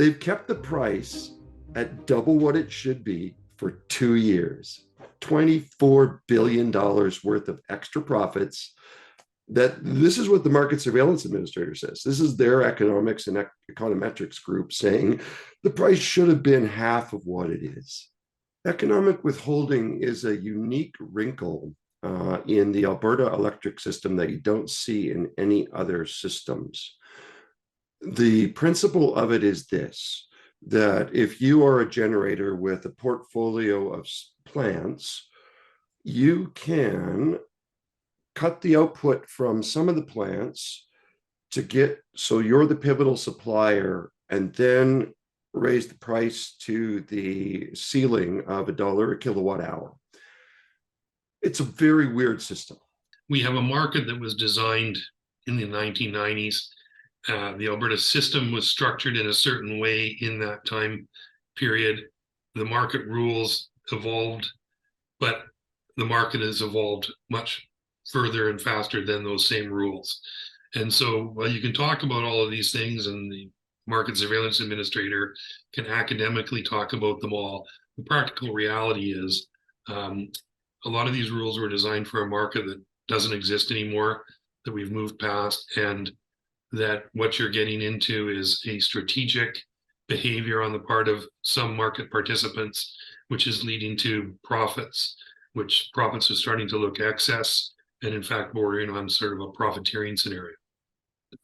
They've kept the price at double what it should be for 2 years. $24 billion worth of extra profits. This is what the Market Surveillance Administrator says. This is their economics and econometrics group saying the price should have been half of what it is. Economic withholding is a unique wrinkle in the Alberta electric system that you don't see in any other systems. The principle of it is this, that if you are a generator with a portfolio of plants, you can cut the output from some of the plants so you're the pivotal supplier, and then raise the price to the ceiling of $1 a kilowatt hour. It's a very weird system. We have a market that was designed in the 1990s. The Alberta system was structured in a certain way in that time period. The market rules evolved, but the market has evolved much further and faster than those same rules. And so while you can talk about all of these things and the Market Surveillance Administrator can academically talk about them all, the practical reality is a lot of these rules were designed for a market that doesn't exist anymore, that we've moved past, and that what you're getting into is a strategic behavior on the part of some market participants, which is leading to profits, which profits are starting to look excess and in fact bordering on sort of a profiteering scenario.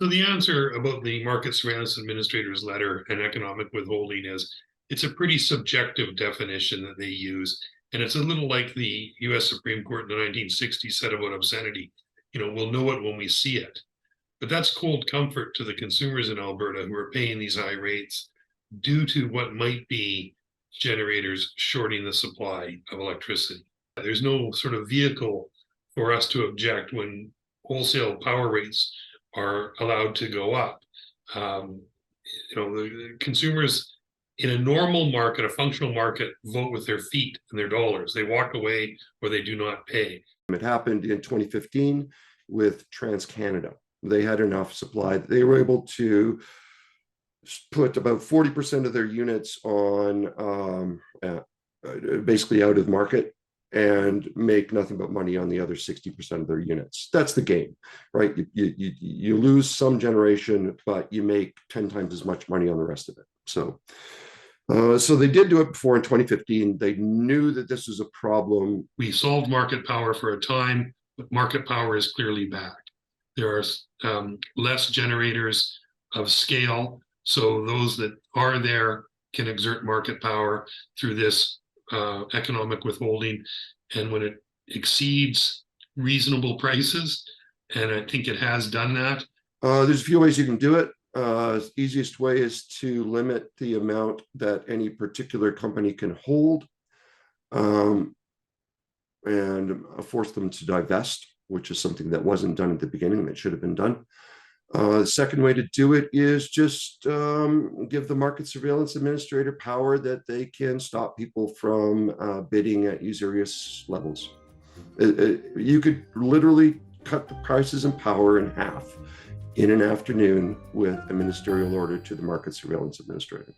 So the answer about the Market Surveillance Administrator's letter and economic withholding is it's a pretty subjective definition that they use. And it's a little like the US Supreme Court in the 1960s said about obscenity. We'll know it when we see it. But that's cold comfort to the consumers in Alberta who are paying these high rates due to what might be generators shorting the supply of electricity. There's no sort of vehicle for us to object when wholesale power rates are allowed to go up. The consumers in a normal market, a functional market, vote with their feet and their dollars. They walk away or they do not pay. It happened in 2015 with TransCanada. They had enough supply. They were able to put about 40% of their units on basically out of market and make nothing but money on the other 60% of their units. That's the game, right? You lose some generation, but you make 10 times as much money on the rest of it. So they did do it before in 2015. They knew that this was a problem. We solved market power for a time, but market power is clearly back. There are less generators of scale, so those that are there can exert market power through this economic withholding. And when it exceeds reasonable prices, and I think it has done that. There's a few ways you can do it. Easiest way is to limit the amount that any particular company can hold and force them to divest, which is something that wasn't done at the beginning that should have been done. The second way to do it is just give the Market Surveillance Administrator power that they can stop people from bidding at usurious levels. You could literally cut the prices and power in half in an afternoon with a ministerial order to the Market Surveillance Administrator.